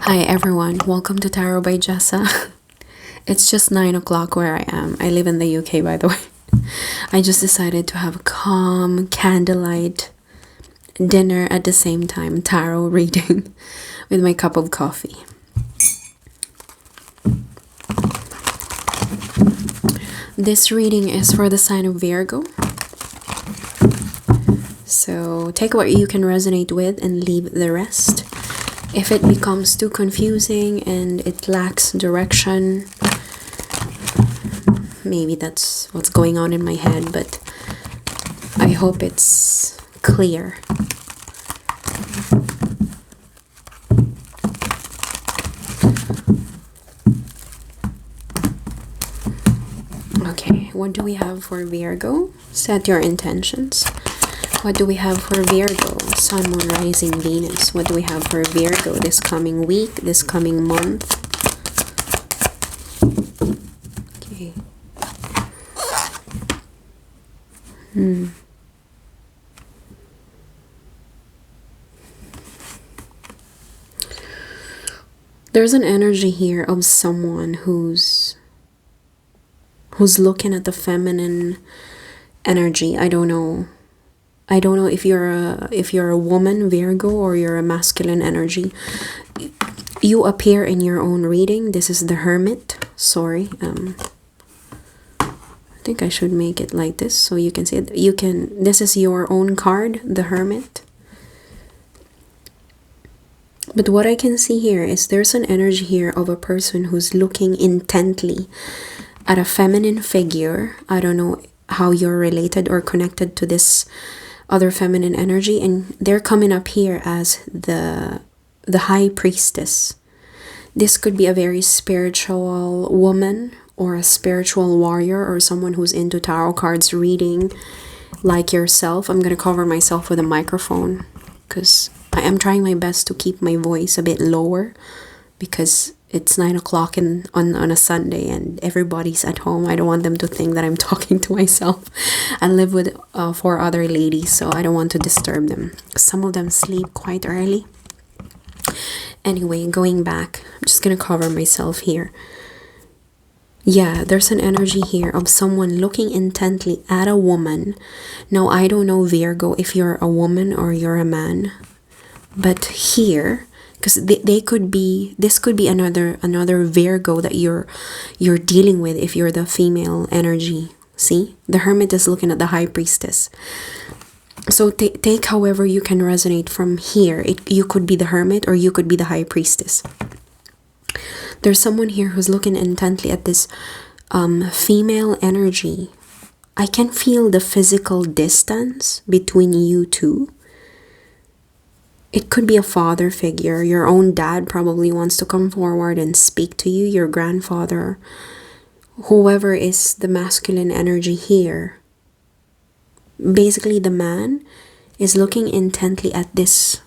Hi everyone, welcome to Tarot by Jessa. It's just 9 o'clock where I am. I live in the UK, by the way. I just decided to have a calm candlelight dinner at the same time, tarot reading with my cup of coffee. This reading is for the sign of Virgo. So take what you can resonate with and leave the rest. If it becomes too confusing and it lacks direction, maybe that's what's going on in my head, but I hope it's clear. Okay, what do we have for Virgo? Set your intentions. What do we have for Virgo? Sun, Moon, Rising, Venus. What do we have for Virgo this coming week, this coming month? Okay. There's an energy here of someone who's looking at the feminine energy. I don't know if you're a woman, Virgo, or you're a masculine energy. You appear in your own reading. This is the Hermit. Sorry. I think I should make it like this so you can see it. This is your own card, the Hermit. But what I can see here is there's an energy here of a person who's looking intently at a feminine figure. I don't know how you're related or connected to this other feminine energy, and they're coming up here as the high priestess. This could be a very spiritual woman or a spiritual warrior or someone who's into tarot cards reading like yourself. I'm going to cover myself with a microphone because I am trying my best to keep my voice a bit lower because it's 9 o'clock on a Sunday and everybody's at home. I don't want them to think that I'm talking to myself. I live with 4 other ladies, so I don't want to disturb them. Some of them sleep quite early. Anyway, going back, I'm just going to cover myself here. Yeah, there's an energy here of someone looking intently at a woman. Now, I don't know, Virgo, if you're a woman or you're a man. But here, because this could be another Virgo that you're dealing with if you're the female energy. See, the Hermit is looking at the High Priestess. So take however you can resonate from here. You could be the Hermit or you could be the High Priestess. There's someone here who's looking intently at this female energy. I can feel the physical distance between you two. It could be a father figure. Your own dad probably wants to come forward and speak to you. Your grandfather. Whoever is the masculine energy here. Basically, the man is looking intently at this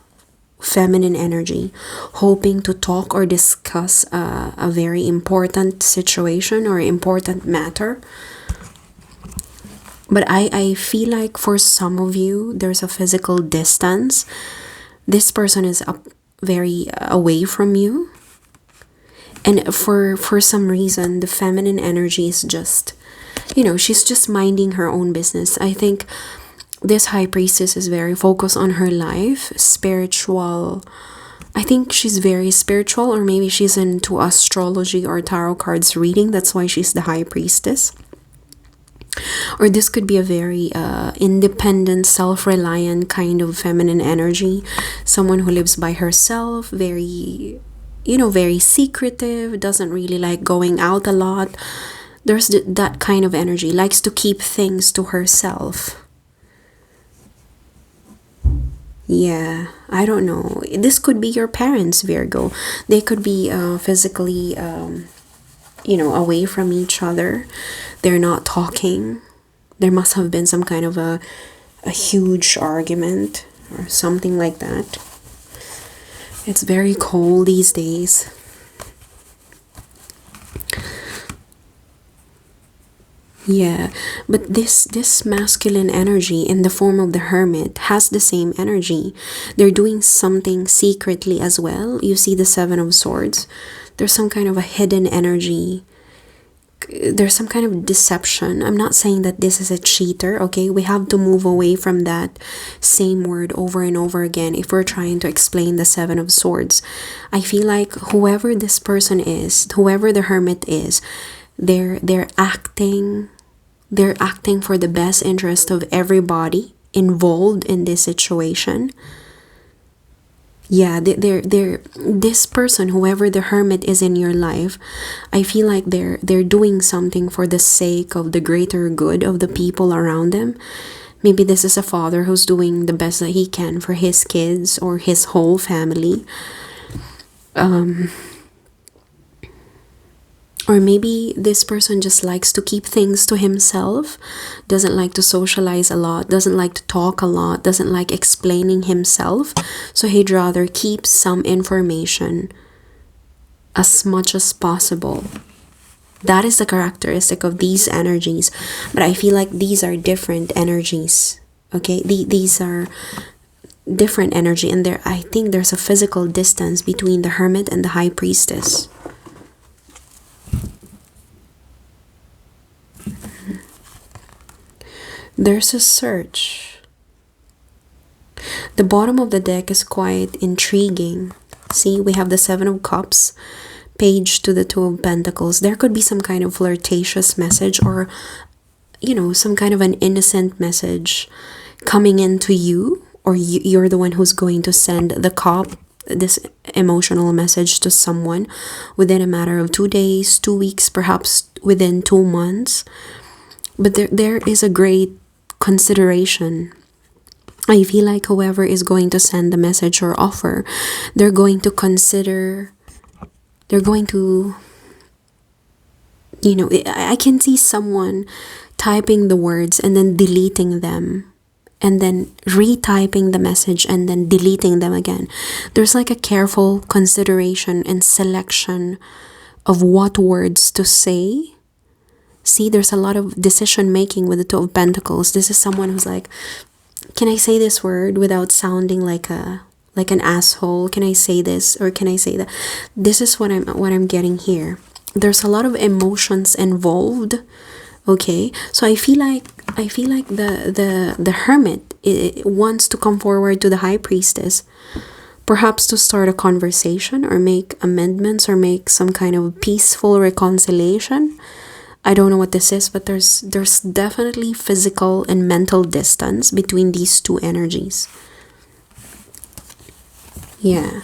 feminine energy, hoping to talk or discuss a very important situation or important matter. But I feel like for some of you, there's a physical distance. This person is very away from you. And for some reason, the feminine energy is just, she's just minding her own business. I think this High Priestess is very focused on her life, spiritual. I think she's very spiritual, or maybe she's into astrology or tarot cards reading. That's why she's the High Priestess. Or this could be a very independent, self-reliant kind of feminine energy. Someone who lives by herself, very, very secretive, doesn't really like going out a lot. There's that kind of energy, likes to keep things to herself. Yeah, I don't know. This could be your parents, Virgo. They could be physically, away from each other. They're not talking. There must have been some kind of a huge argument or something like that. It's very cold these days. Yeah, but this masculine energy in the form of the hermit has the same energy. They're doing something secretly as well. You see the seven of swords. There's some kind of a hidden energy. There's some kind of deception. I'm not saying that this is a cheater, okay? We have to move away from that same word over and over again if we're trying to explain the seven of swords. I feel like whoever this person is, whoever the hermit is, they're acting for the best interest of everybody involved in this situation. Yeah, they're this person, whoever the hermit is in your life, I feel like they're doing something for the sake of the greater good of the people around them. Maybe this is a father who's doing the best that he can for his kids or his whole family. Or maybe this person just likes to keep things to himself, doesn't like to socialize a lot, doesn't like to talk a lot, doesn't like explaining himself. So he'd rather keep some information as much as possible. That is the characteristic of these energies. But I feel like these are different energies. Okay, these are different energy, and there I think there's a physical distance between the hermit and the high priestess. There's a search. The bottom of the deck is quite intriguing. See, we have the Seven of Cups, Page to the Two of Pentacles. There could be some kind of flirtatious message, or, some kind of an innocent message coming into you, or you're the one who's going to send the cup, this emotional message to someone within a matter of 2 days, 2 weeks, perhaps within 2 months. But there is a great consideration. I feel like whoever is going to send the message or offer, they're going to consider, they're going to, I can see someone typing the words and then deleting them, and then retyping the message and then deleting them again. There's like a careful consideration and selection of what words to say. See, there's a lot of decision making with the Two of Pentacles. This is someone who's like, can I say this word without sounding like an asshole? Can I say this or can I say that? This is what I'm getting here. There's a lot of emotions involved. Okay, so I feel like the hermit wants to come forward to the high priestess, perhaps to start a conversation or make amendments or make some kind of peaceful reconciliation. I don't know what this is, but there's definitely physical and mental distance between these two energies. Yeah.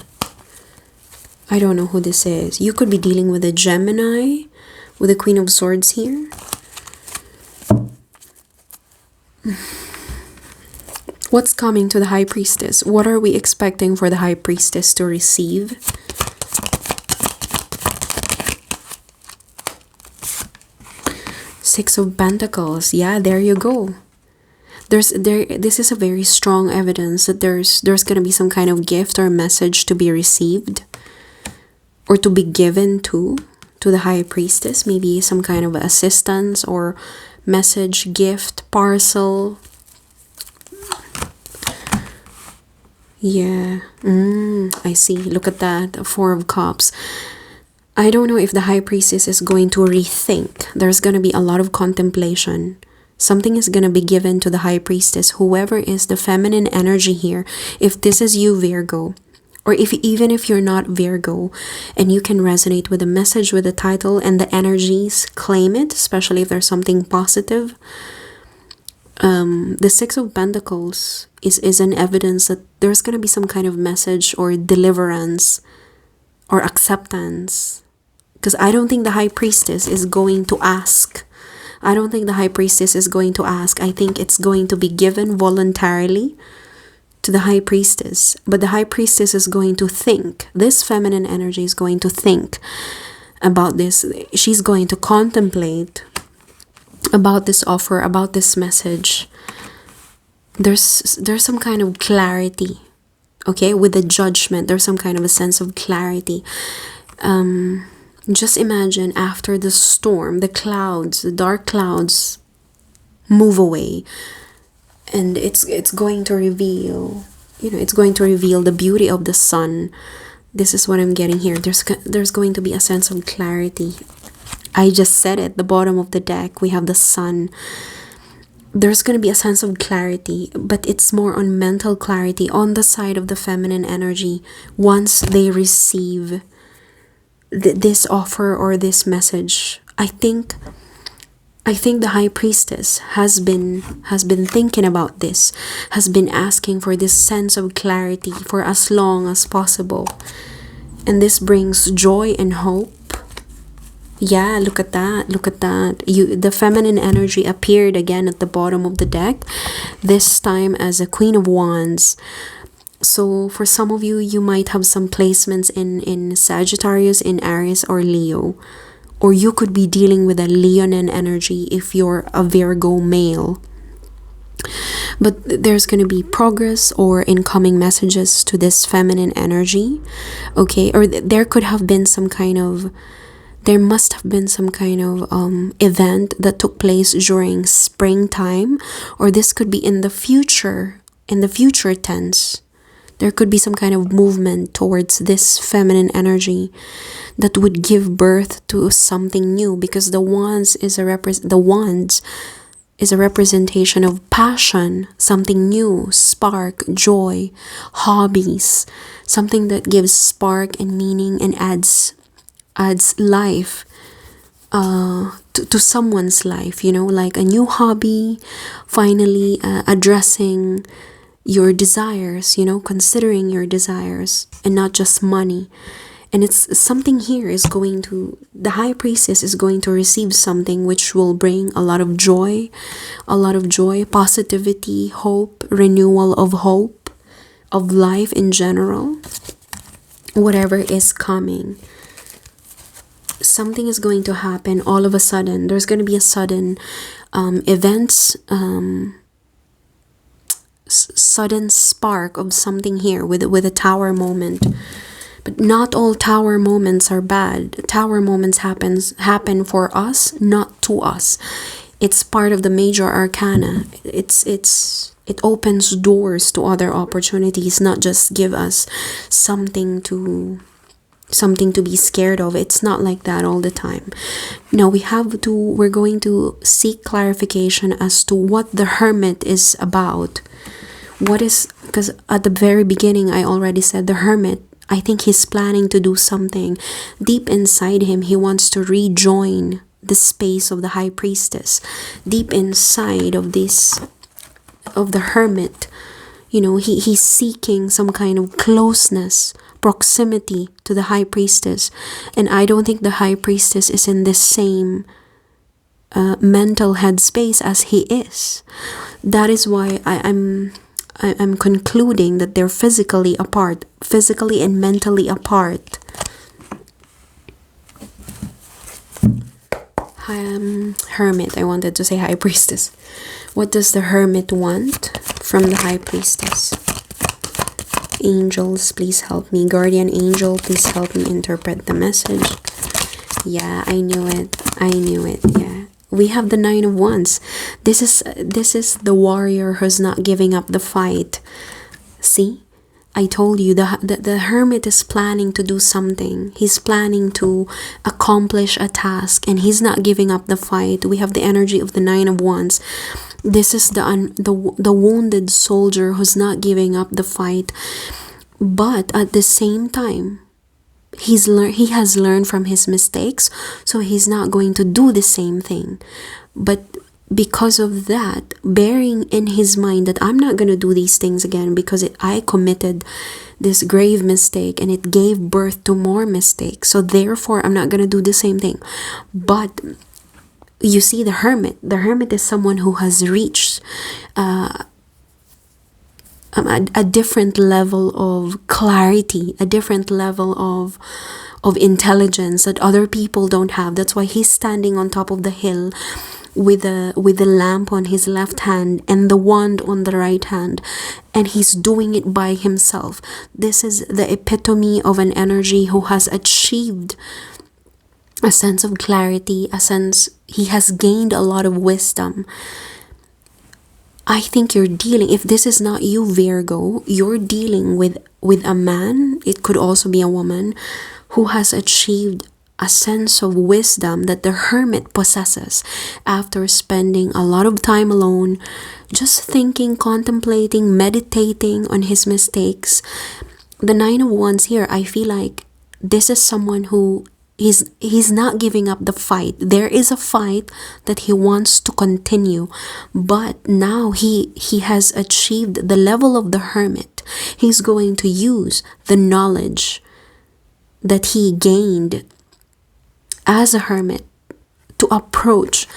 I don't know who this is. You could be dealing with a Gemini with the Queen of Swords here. What's coming to the High Priestess? What are we expecting for the High Priestess to receive? Six of Pentacles. Yeah, there you go. This is a very strong evidence that there's going to be some kind of gift or message to be received or to be given to the High Priestess. Maybe some kind of assistance or message, gift, parcel. Yeah. I see. Look at that. Four of Cups. I don't know if the High Priestess is going to rethink. There's going to be a lot of contemplation. Something is going to be given to the High Priestess, whoever is the feminine energy here. If this is you, Virgo, or even if you're not Virgo and you can resonate with the message, with the title and the energies, claim it, especially if there's something positive. The Six of Pentacles is an evidence that there's going to be some kind of message or deliverance or acceptance. Because I don't think the High Priestess is going to ask. I don't think the High Priestess is going to ask. I think it's going to be given voluntarily to the High Priestess. But the High Priestess is going to think. This feminine energy is going to think about this. She's going to contemplate about this offer, about this message. There's some kind of clarity. Okay, with the judgment, there's some kind of a sense of clarity. Just imagine after the storm, the clouds, the dark clouds move away, and it's going to reveal, it's going to reveal the beauty of the sun. This is what I'm getting here. There's going to be a sense of clarity. I just said it, the bottom of the deck, we have the sun. There's going to be a sense of clarity, but it's more on mental clarity on the side of the feminine energy once they receive this offer or this message. I think the high priestess has been thinking about this, has been asking for this sense of clarity for as long as possible. And this brings joy and hope. Yeah, look at that. Look at that. The feminine energy appeared again at the bottom of the deck, this time as a Queen of Wands. So for some of you, you might have some placements in Sagittarius, in Aries, or Leo. Or you could be dealing with a Leonine energy if you're a Virgo male. But there's going to be progress or incoming messages to this feminine energy. Okay, or there must have been some kind of event that took place during springtime, or this could be in the future tense. There could be some kind of movement towards this feminine energy that would give birth to something new, because the wands is a representation of passion, something new, spark, joy, hobbies, something that gives spark and meaning and adds life to someone's life, like a new hobby, finally addressing your desires, considering your desires and not just money. And it's something here the high priestess is going to receive something which will bring a lot of joy, positivity, hope, renewal of hope, of life in general, whatever is coming. Something is going to happen all of a sudden. There's going to be a sudden events, sudden spark of something here with a tower moment. But not all tower moments are bad. Tower moments happen for us, not to us. It's part of the major arcana. It opens doors to other opportunities, not just give us something to be scared of. It's not like that all the time. Now we're going to seek clarification as to what the Hermit is about. Because at the very beginning I already said the Hermit, I think he's planning to do something deep inside him. He wants to rejoin the space of the high priestess. Deep inside of the Hermit, he's seeking some kind of closeness, proximity to the high priestess. And I don't think the high priestess is in the same mental headspace as he is. That is why I'm concluding that they're physically and mentally apart. Hermit, I wanted to say high priestess. What does the Hermit want from the high priestess? Angels, please help me. Guardian angel, please help me interpret the message. Yeah, I knew it. Yeah. We have the Nine of Wands. This is the warrior who's not giving up the fight. See? I told you the Hermit is planning to do something. He's planning to accomplish a task, and he's not giving up the fight. We have the energy of the Nine of Wands. This is the wounded soldier who's not giving up the fight, but at the same time, he has learned from his mistakes, so he's not going to do the same thing. But because of that, bearing in his mind that I'm not going to do these things again because I committed this grave mistake and it gave birth to more mistakes, so therefore I'm not going to do the same thing. But you see, the Hermit is someone who has reached a different level of clarity, a different level of intelligence that other people don't have. That's why he's standing on top of the hill with the lamp on his left hand and the wand on the right hand, and he's doing it by himself. This is the epitome of an energy who has achieved a sense of clarity, a sense he has gained a lot of wisdom. I think you're dealing, if this is not you, Virgo, you're dealing with a man, it could also be a woman, who has achieved a sense of wisdom that the hermit possesses after spending a lot of time alone, just thinking, contemplating, meditating on his mistakes. The Nine of Wands here, I feel like this is someone who he's not giving up the fight. There is a fight that he wants to continue, but now he has achieved the level of the hermit. He's going to use the knowledge that he gained as a hermit to approach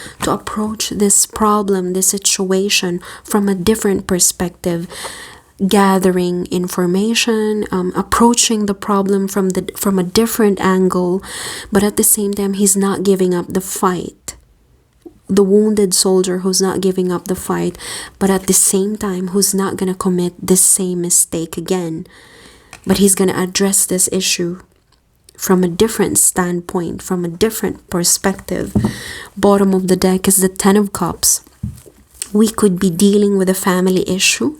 this problem, this situation from a different perspective, gathering information, approaching the problem from a different angle, but at the same time he's not giving up the fight. The wounded soldier who's not giving up the fight, but at the same time who's not gonna commit the same mistake again, but he's gonna address this issue from a different standpoint, from a different perspective. Bottom of the deck is the Ten of Cups. We could be dealing with a family issue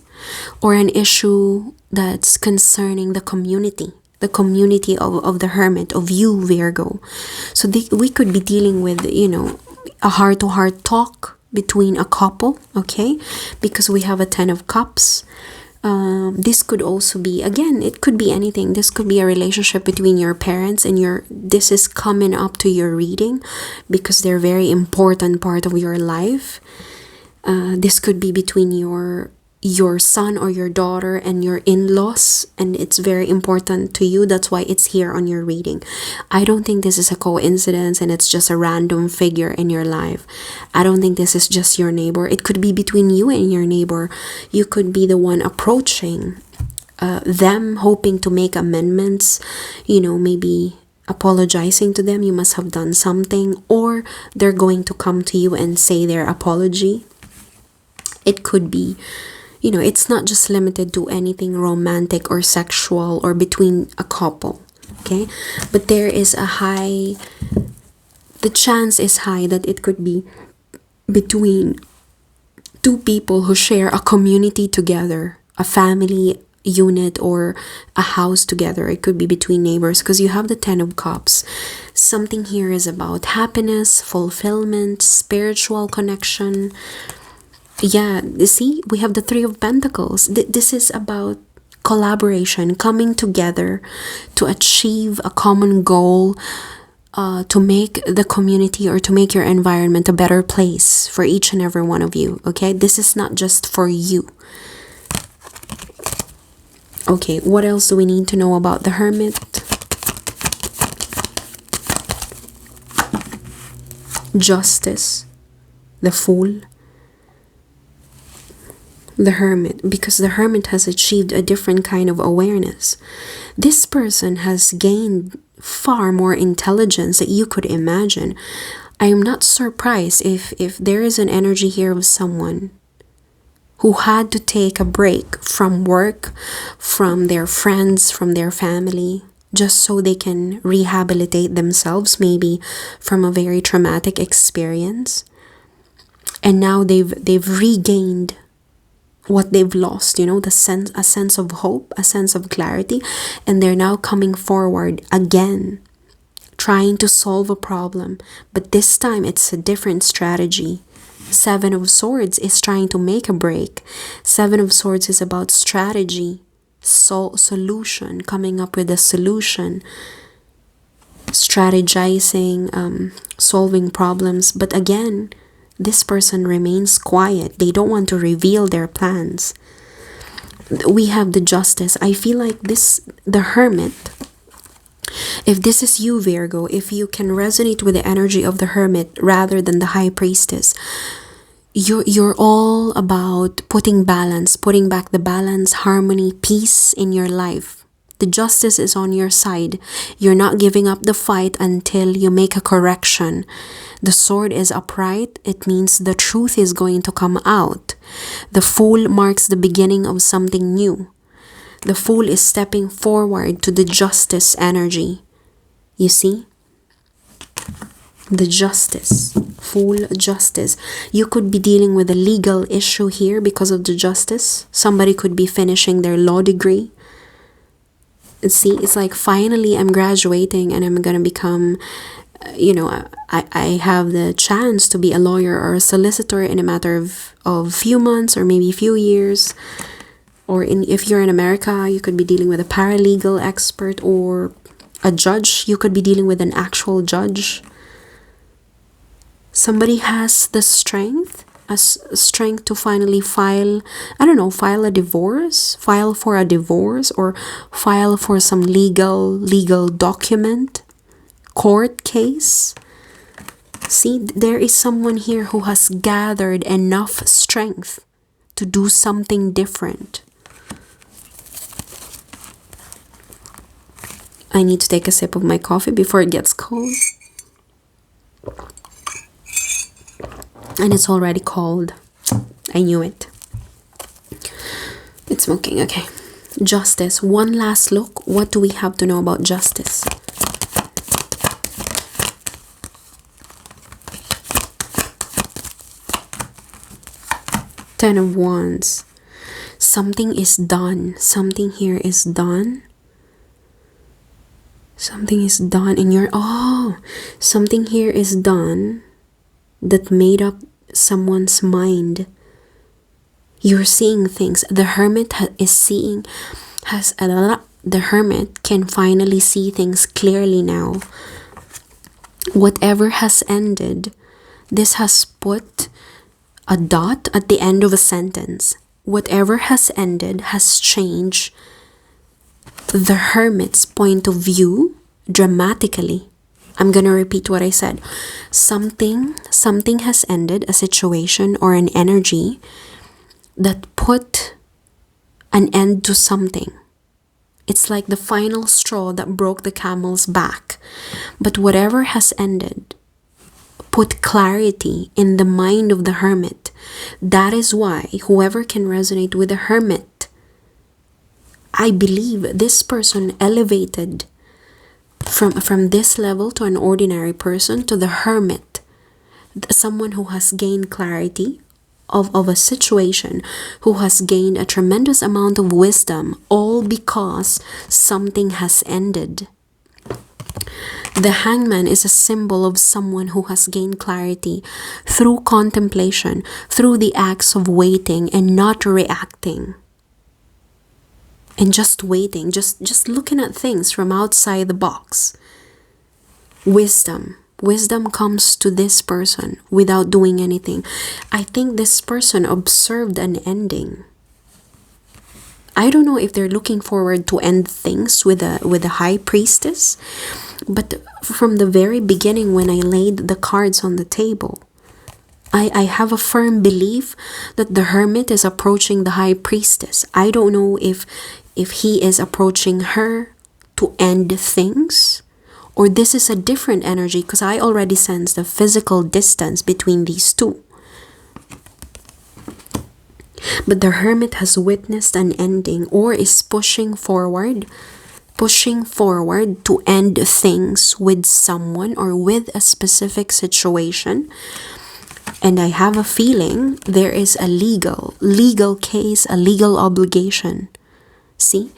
or an issue that's concerning the community of the hermit, of you, Virgo. So we could be dealing with, a heart-to-heart talk between a couple, okay? Because we have a Ten of Cups. This could also be, again, it could be anything. This could be a relationship between your parents and this is coming up to your reading because they're a very important part of your life. This could be between your son or your daughter and your in-laws, and it's very important to you. That's why it's here on your reading. I don't think this is a coincidence and it's just a random figure in your life. I don't think this is just your neighbor. It could be between you and your neighbor. You could be the one approaching them, hoping to make amendments, maybe apologizing to them. You must have done something, or they're going to come to you and say their apology. It could be, it's not just limited to anything romantic or sexual or between a couple, okay? But there is the chance is high that it could be between two people who share a community together, a family unit or a house together. It could be between neighbors because you have the Ten of Cups. Something here is about happiness, fulfillment, spiritual connection. Yeah, you see, we have the Three of Pentacles. This is about collaboration, coming together to achieve a common goal, to make the community or to make your environment a better place for each and every one of you, okay? This is not just for you. Okay, what else do we need to know about the Hermit? Justice, the Fool, the Hermit, because the Hermit has achieved a different kind of awareness. This person has gained far more intelligence that you could imagine. I am not surprised if there is an energy here of someone who had to take a break from work, from their friends, from their family, just so they can rehabilitate themselves, maybe from a very traumatic experience. And now they've regained what they've lost, a sense of hope, a sense of clarity, and they're now coming forward again, trying to solve a problem, but this time it's a different strategy. Seven of Swords is trying to make a break. Seven of Swords is about strategy, solution, coming up with a solution, strategizing, solving problems. But again, this person remains quiet. They don't want to reveal their plans. We have the Justice. I feel like the Hermit, if this is you, Virgo, if you can resonate with the energy of the Hermit rather than the High Priestess, you're all about putting back the balance, harmony, peace in your life. The Justice is on your side. You're not giving up the fight until you make a correction. The Sword is upright. It means the truth is going to come out. The Fool marks the beginning of something new. The Fool is stepping forward to the Justice energy. You see? The justice, full justice. You could be dealing with a legal issue here because of the justice. Somebody could be finishing their law degree. See, it's like finally I'm graduating and I'm gonna become, I have the chance to be a lawyer or a solicitor in a matter of few months or maybe a few years. Or if you're in America, you could be dealing with a paralegal expert or a judge. You could be dealing with an actual judge. Somebody has the strength to finally file a divorce, file for a divorce, or file for some legal document, court case. See, there is someone here who has gathered enough strength to do something different. I need to take a sip of my coffee before it gets cold. And it's already cold. I knew it. It's smoking, okay. Justice. One last look. What do we have to know about justice? Ten of Wands. Something is done. Something here is done. Something is done in your... something here is done that made up someone's mind. You're seeing things. The Hermit the Hermit can finally see things clearly now. Whatever has ended, this has put a dot at the end of a sentence. Whatever has ended has changed the Hermit's point of view dramatically. I'm gonna repeat what I said. Something has ended, a situation or an energy that put an end to something. It's like the final straw that broke the camel's back. But whatever has ended put clarity in the mind of the Hermit. That is why whoever can resonate with the Hermit, I believe this person elevated from this level to an ordinary person to the Hermit, someone who has gained clarity of a situation, who has gained a tremendous amount of wisdom, all because something has ended. The Hangman is a symbol of someone who has gained clarity through contemplation, through the acts of waiting and not reacting. And just waiting, just looking at things from outside the box. Wisdom comes to this person without doing anything. I think this person observed an ending. I don't know if they're looking forward to end things with a high priestess, but from the very beginning when I laid the cards on the table, I have a firm belief that the Hermit is approaching the high priestess. I don't know if he is approaching her to end things, or this is a different energy, because I already sense the physical distance between these two. But the Hermit has witnessed an ending, or is pushing forward to end things with someone or with a specific situation. And I have a feeling there is a legal case, a legal obligation. See?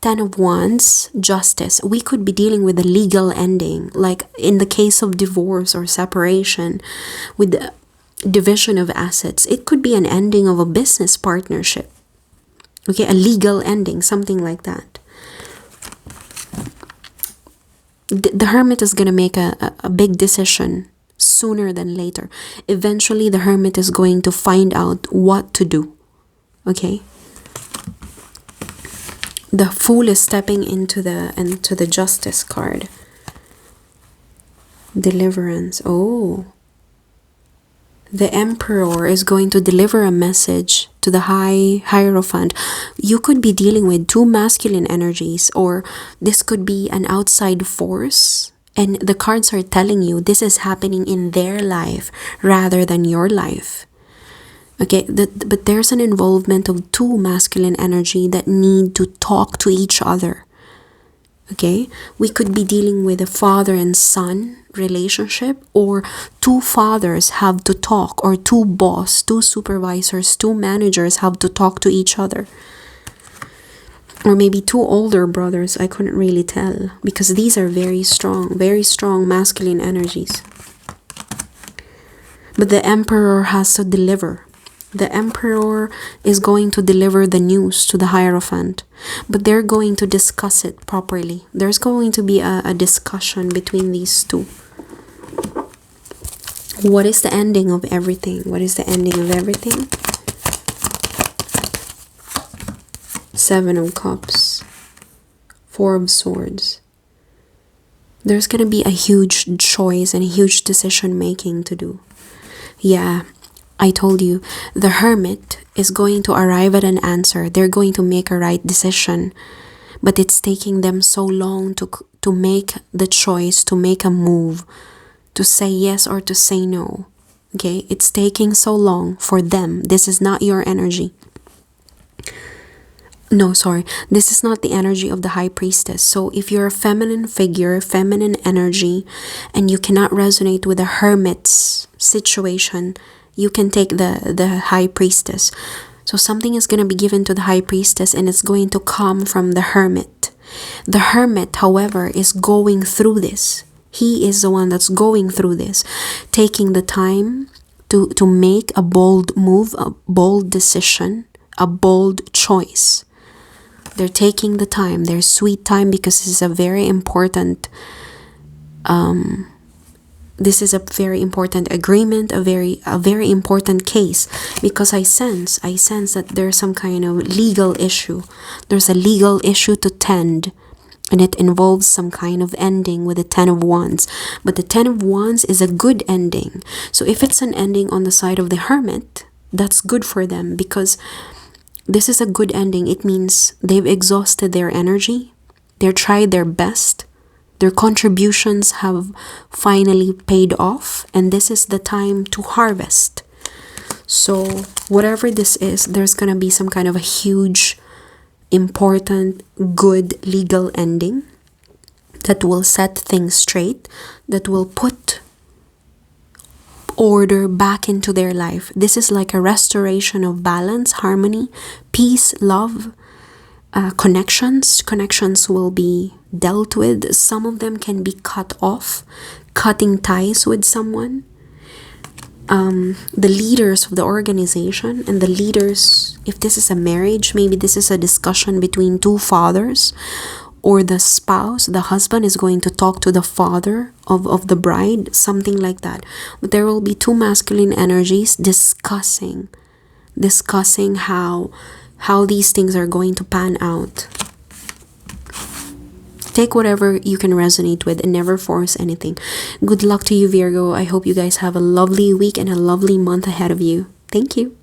10 of Wands, justice. We could be dealing with a legal ending, like in the case of divorce or separation, with the division of assets. It could be an ending of a business partnership. Okay, a legal ending, something like that. The Hermit is going to make a big decision sooner than later. Eventually, the Hermit is going to find out what to do. Okay? The Fool is stepping into the Justice card. Deliverance. Oh. The Emperor is going to deliver a message to the High Hierophant. You could be dealing with two masculine energies, or this could be an outside force. And the cards are telling you this is happening in their life rather than your life. Okay, but there's an involvement of two masculine energy that need to talk to each other. Okay, we could be dealing with a father and son relationship, or two fathers have to talk, or two supervisors, two managers have to talk to each other, or maybe two older brothers. I couldn't really tell, because these are very strong masculine energies. But the emperor has to deliver. The emperor is going to deliver the news to the Hierophant, but they're going to discuss it properly. There's going to be a discussion between these two. What is the ending of everything? What is the ending of everything? Seven of Cups, Four of Swords. There's going to be a huge choice and a huge decision making to do. Yeah, I told you, the Hermit is going to arrive at an answer. They're going to make a right decision, but it's taking them so long to make the choice, to make a move, to say yes or to say no. Okay, it's taking so long for them. This is not your energy. No, sorry, this is not the energy of the High Priestess. So if you're a feminine figure, feminine energy, and you cannot resonate with the Hermit's situation, you can take the High Priestess. So something is going to be given to the High Priestess, and it's going to come from the Hermit. The Hermit, however, is going through this. He is the one that's going through this, taking the time to make a bold move, a bold decision, a bold choice. They're taking the time, their sweet time, because this is a very important agreement, a very important case, because I sense that there's some kind of legal issue. There's a legal issue to tend, and it involves some kind of ending with the Ten of Wands. But the Ten of Wands is a good ending. So if it's an ending on the side of the Hermit, that's good for them, because this is a good ending. It means they've exhausted their energy. They've tried their best. Their contributions have finally paid off. And this is the time to harvest. So whatever this is, there's going to be some kind of a huge, important, good legal ending that will set things straight, that will put order back into their life. This is like a restoration of balance, harmony, peace, love, connections will be dealt with. Some of them can be cut off, cutting ties with someone. The leaders of the organization, and the leaders, if this is a marriage, maybe this is a discussion between two fathers, or the spouse, the husband is going to talk to the father of the bride, something like that. But there will be two masculine energies discussing how these things are going to pan out. Take whatever you can resonate with and never force anything. Good luck to you, Virgo. I hope you guys have a lovely week and a lovely month ahead of you. Thank you.